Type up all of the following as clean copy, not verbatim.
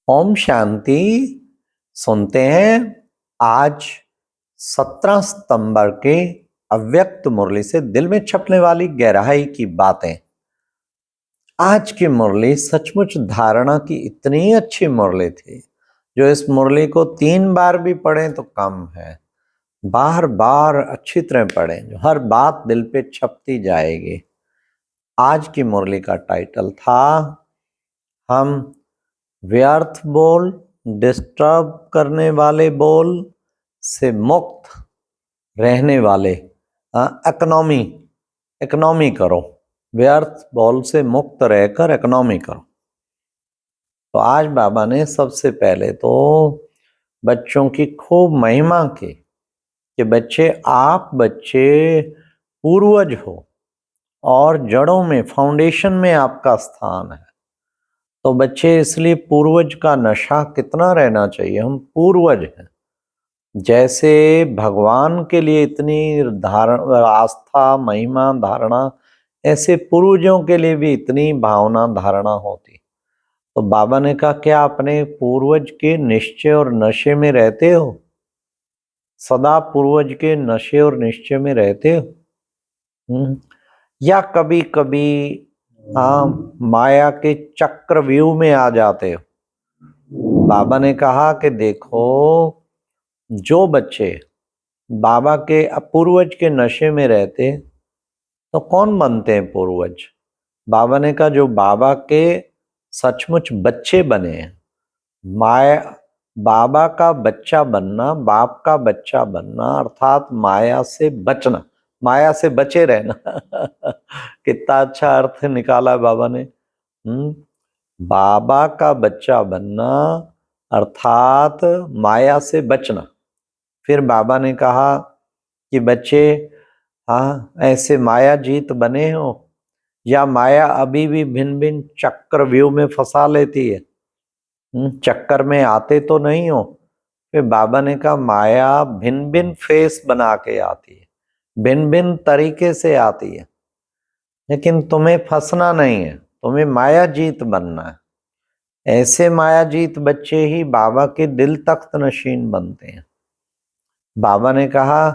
ओम शांति। सुनते हैं आज 17 सितंबर के अव्यक्त मुरली से दिल में छपने वाली गहराई की बातें। आज की मुरली सचमुच धारणा की इतनी अच्छी मुरली थी, जो इस मुरली को 3 बार भी पढ़ें तो कम है। बार बार अच्छी तरह पढ़ें, जो हर बात दिल पे छपती जाएगी। आज की मुरली का टाइटल था, हम व्यर्थ बोल, डिस्टर्ब करने वाले बोल से मुक्त रहने वाले इकोनॉमी करो। व्यर्थ बोल से मुक्त रहकर इकोनॉमी करो। तो आज बाबा ने सबसे पहले तो बच्चों की खूब महिमा की कि आप बच्चे पूर्वज हो और जड़ों में, फाउंडेशन में आपका स्थान है। तो बच्चे, इसलिए पूर्वज का नशा कितना रहना चाहिए। हम पूर्वज हैं। जैसे भगवान के लिए इतनी आस्था, महिमा, धारणा, ऐसे पूर्वजों के लिए भी इतनी भावना, धारणा होती। तो बाबा ने कहा, क्या अपने पूर्वज के निश्चय और नशे में रहते हो? सदा पूर्वज के नशे और निश्चय में रहते हो? या कभी कभी माया के चक्रव्यूह में आ जाते हो? बाबा ने कहा कि देखो, जो बच्चे बाबा के पूर्वज के नशे में रहते तो कौन बनते हैं पूर्वज? बाबा ने कहा, जो बाबा के सचमुच बच्चे बने हैं, माया, बाबा का बच्चा बनना, बाप का बच्चा बनना, अर्थात माया से बचना, माया से बचे रहना। कितना अच्छा अर्थ निकाला बाबा ने। बाबा का बच्चा बनना अर्थात माया से बचना। फिर बाबा ने कहा कि बच्चे, ऐसे माया जीत बने हो या माया अभी भी भिन्न भिन्न चक्रव्यूह में फंसा लेती है? चक्कर में आते तो नहीं हो? फिर बाबा ने कहा, माया भिन्न भिन्न फेस बना के आती है, भिन्न भिन्न तरीके से आती है, लेकिन तुम्हें फंसना नहीं है, तुम्हें माया जीत बनना है। ऐसे माया जीत बच्चे ही बाबा के दिल तख्त नशीन बनते हैं। बाबा ने कहा,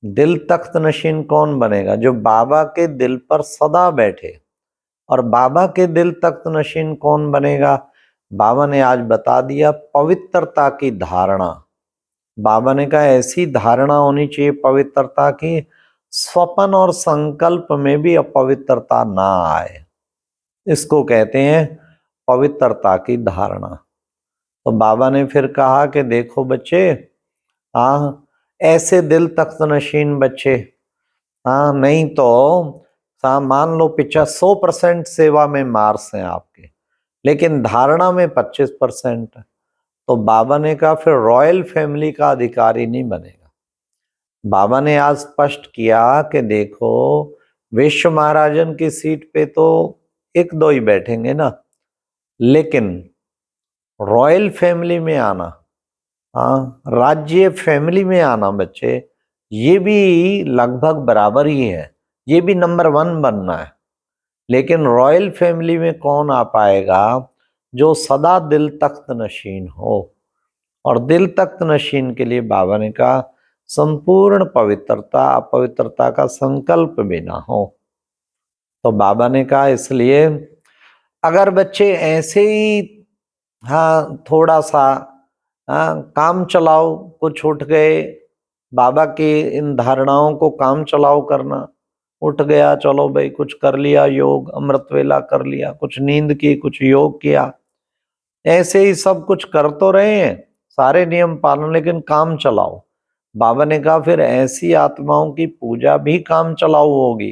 दिल तख्त नशीन कौन बनेगा? जो बाबा के दिल पर सदा बैठे। और बाबा के दिल तख्त नशीन कौन बनेगा? बाबा ने आज बता दिया, पवित्रता की धारणा। बाबा ने कहा, ऐसी धारणा होनी चाहिए पवित्रता की, स्वप्न और संकल्प में भी अपवित्रता ना आए। इसको कहते हैं पवित्रता की धारणा। तो बाबा ने फिर कहा कि देखो बच्चे, ऐसे दिल तख्त नशीन बच्चे, नहीं तो मान लो 100% सेवा में मार्क्स हैं आपके, लेकिन धारणा में 25% है। तो बाबा ने कहा, फिर रॉयल फैमिली का अधिकारी नहीं बनेगा। बाबा ने आज स्पष्ट किया कि देखो, विश्व महाराजन की सीट पे तो 1-2 ही बैठेंगे ना, लेकिन रॉयल फैमिली में आना, राज्य फैमिली में आना बच्चे, ये भी लगभग बराबर ही है। ये भी नंबर 1 बनना है। लेकिन रॉयल फैमिली में कौन आ पाएगा? जो सदा दिल तख्त नशीन हो। और दिल तख्त नशीन के लिए बाबा ने कहा, संपूर्ण पवित्रता, अपवित्रता का संकल्प भी ना हो। तो बाबा ने कहा, इसलिए अगर बच्चे ऐसे ही थोड़ा सा काम चलाओ, कुछ उठ गए, बाबा की इन धारणाओं को काम चलाओ करना, उठ गया, चलो भाई कुछ कर लिया, योग अमृत वेला कर लिया, कुछ नींद की, कुछ योग किया, ऐसे ही सब कुछ कर तो रहे हैं, सारे नियम पालन, लेकिन काम चलाओ। बाबा ने कहा, फिर ऐसी आत्माओं की पूजा भी काम चलाओ होगी।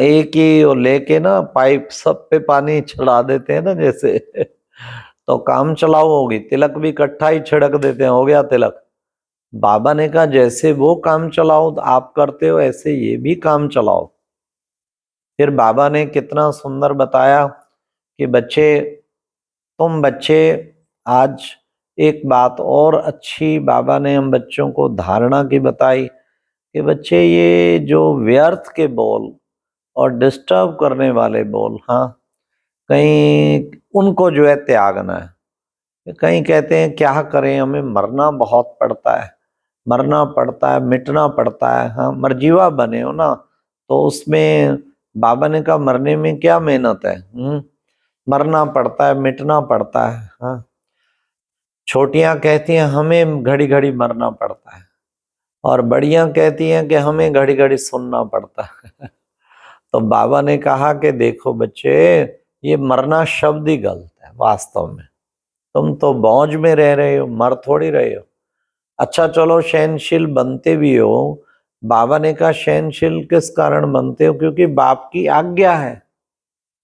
एक ही लेके ना पाइप सब पे पानी चढ़ा देते हैं ना, जैसे तो काम चलाओ होगी। तिलक भी इकट्ठा ही छिड़क देते हैं, हो गया तिलक। बाबा ने कहा, जैसे वो काम चलाओ आप करते हो, ऐसे ये भी काम चलाओ। फिर बाबा ने कितना सुंदर बताया कि बच्चे, तुम बच्चे, आज एक बात और अच्छी बाबा ने हम बच्चों को धारणा की बताई कि बच्चे, ये जो व्यर्थ के बोल और डिस्टर्ब करने वाले बोल, कहीं उनको जो है त्यागना है, कहीं कहते हैं क्या करें, हमें मरना बहुत पड़ता है, मरना पड़ता है, मिटना पड़ता है। हाँ, मरजीवा बने हो ना, तो उसमें बाबा ने कहा मरने में क्या मेहनत है। मरना पड़ता है, मिटना पड़ता है। हाँ, छोटियां कहती हैं हमें घड़ी घड़ी मरना पड़ता है, और बड़ियां कहती हैं कि हमें घड़ी घड़ी सुनना पड़ता है। तो बाबा ने कहा कि देखो बच्चे, ये मरना शब्द ही गलत है वास्तव में। तुम तो मौज में रह रहे हो, मर थोड़ी रहे हो। अच्छा चलो, सहनशील बनते भी हो, बाबा ने कहा सहनशील किस कारण बनते हो, क्योंकि बाप की आज्ञा है,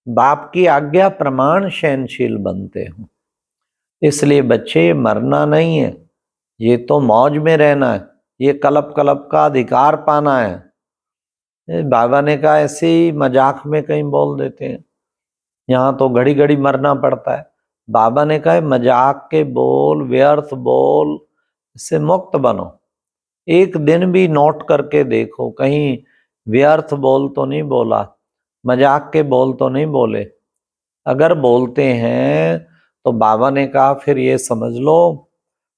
बाप की आज्ञा प्रमाण सहनशील बनते हो। इसलिए बच्चे, ये मरना नहीं है, ये तो मौज में रहना है, ये कलप कलप का अधिकार पाना है। बाबा ने कहा ऐसे ही मजाक में कहीं बोल देते हैं, यहाँ तो घड़ी घड़ी मरना पड़ता है। बाबा ने कहा मजाक के बोल, व्यर्थ बोल से मुक्त बनो। एक दिन भी नोट करके देखो, कहीं व्यर्थ बोल तो नहीं बोला, मजाक के बोल तो नहीं बोले। अगर बोलते हैं तो बाबा ने कहा फिर ये समझ लो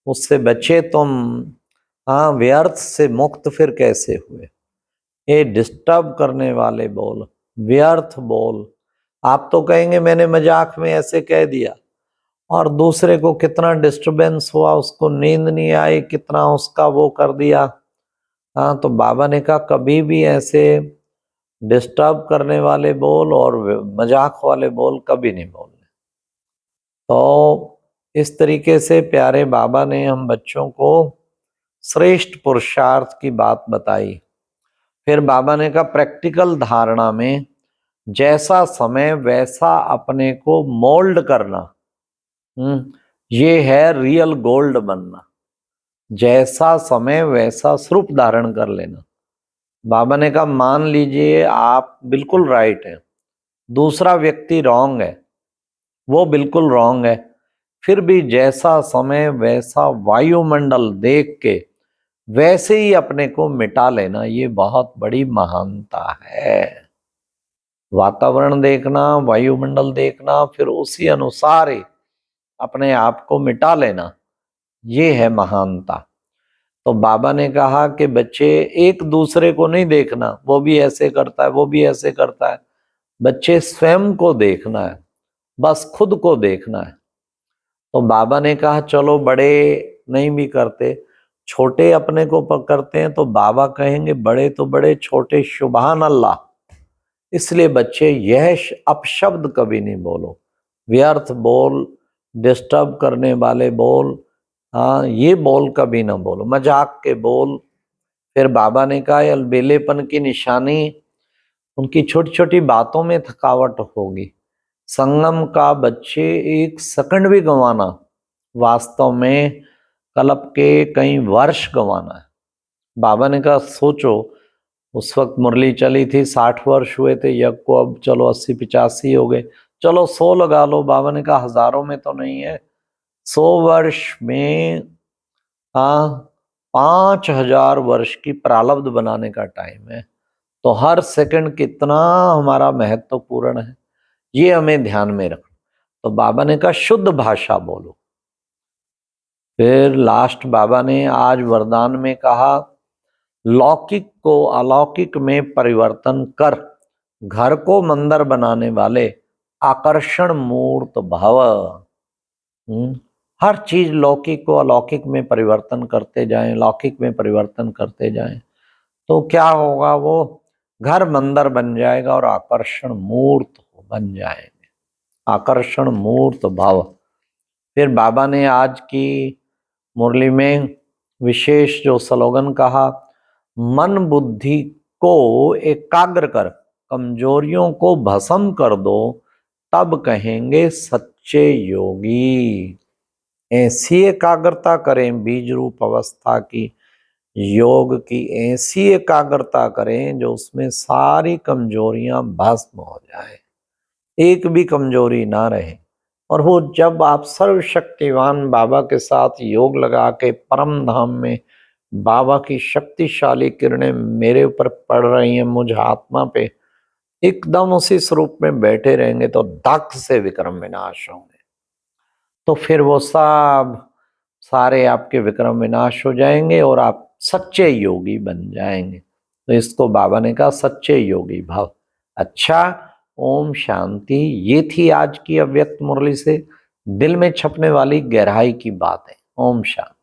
उससे बचे तुम। हाँ, व्यर्थ से मुक्त फिर कैसे हुए। ये डिस्टर्ब करने वाले बोल, व्यर्थ बोल, आप तो कहेंगे मैंने मजाक में ऐसे कह दिया, और दूसरे को कितना डिस्टरबेंस हुआ, उसको नींद नहीं आई, कितना उसका वो कर दिया। हाँ, तो बाबा ने कहा कभी भी ऐसे डिस्टर्ब करने वाले बोल और मजाक वाले बोल कभी नहीं बोलने। तो इस तरीके से प्यारे बाबा ने हम बच्चों को श्रेष्ठ पुरुषार्थ की बात बताई। फिर बाबा ने कहा प्रैक्टिकल धारणा में जैसा समय वैसा अपने को मोल्ड करना, ये है रियल गोल्ड बनना। जैसा समय वैसा स्वरूप धारण कर लेना। बाबा ने कहा मान लीजिए आप बिल्कुल राइट है, दूसरा व्यक्ति रॉन्ग है, वो बिल्कुल रॉन्ग है, फिर भी जैसा समय वैसा वायुमंडल देख के वैसे ही अपने को मिटा लेना, ये बहुत बड़ी महानता है। वातावरण देखना, वायुमंडल देखना, फिर उसी अनुसार ही अपने आप को मिटा लेना, ये है महानता। तो बाबा ने कहा कि बच्चे एक दूसरे को नहीं देखना, वो भी ऐसे करता है, वो भी ऐसे करता है। बच्चे स्वयं को देखना है, बस खुद को देखना है। तो बाबा ने कहा चलो बड़े नहीं भी करते, छोटे अपने को पकड़ते हैं, तो बाबा कहेंगे बड़े तो बड़े, छोटे सुभान अल्लाह। इसलिए बच्चे यह अपशब्द कभी नहीं बोलो, व्यर्थ बोल, डिस्टर्ब करने वाले बोल, हाँ ये बोल कभी ना बोलो, मजाक के बोल। फिर बाबा ने कहा अलबेलेपन की निशानी उनकी छोटी छोटी बातों में थकावट होगी। संगम का बच्चे एक सेकंड भी गंवाना वास्तव में कल्प के कई वर्ष गंवाना है। बाबा ने कहा सोचो, उस वक्त मुरली चली थी, 60 वर्ष हुए थे यज्ञ को, अब चलो 80-85 हो गए, चलो 100 लगा लो। बाबा ने कहा हजारों में तो नहीं है, 100 वर्ष में 5000 वर्ष की प्रारब्ध बनाने का टाइम है। तो हर सेकंड कितना हमारा महत्वपूर्ण है, ये हमें ध्यान में रखना। तो बाबा ने कहा शुद्ध भाषा बोलो। फिर लास्ट बाबा ने आज वरदान में कहा लौकिक को अलौकिक में परिवर्तन कर घर को मंदिर बनाने वाले आकर्षण मूर्त भव। हर चीज लौकिक को अलौकिक में परिवर्तन करते जाएं, लौकिक में परिवर्तन करते जाएं, तो क्या होगा, वो घर मंदिर बन जाएगा और आकर्षण मूर्त बन जाएंगे, आकर्षण मूर्त भाव। फिर बाबा ने आज की मुरली में विशेष जो स्लोगन कहा, मन बुद्धि को एकाग्र कर कमजोरियों को भस्म कर दो, तब कहेंगे सच्चे योगी। ऐसी एकाग्रता करें बीज रूप अवस्था की, योग की ऐसी एकाग्रता करें जो उसमें सारी कमजोरियां भस्म हो जाए, एक भी कमजोरी ना रहे। और वो जब आप सर्वशक्तिवान बाबा के साथ योग लगा के परम धाम में बाबा की शक्तिशाली किरणें मेरे ऊपर पड़ रही हैं, मुझ आत्मा पे, एकदम उसी स्वरूप में बैठे रहेंगे तो धक से विक्रम विनाश होंगे। तो फिर वो सब सारे आपके विक्रम विनाश हो जाएंगे और आप सच्चे योगी बन जाएंगे। तो इसको बाबा ने कहा सच्चे योगी भव। अच्छा, ओम शांति। ये थी आज की अव्यक्त मुरली से दिल में छपने वाली गहराई की बात है। ओम शांति।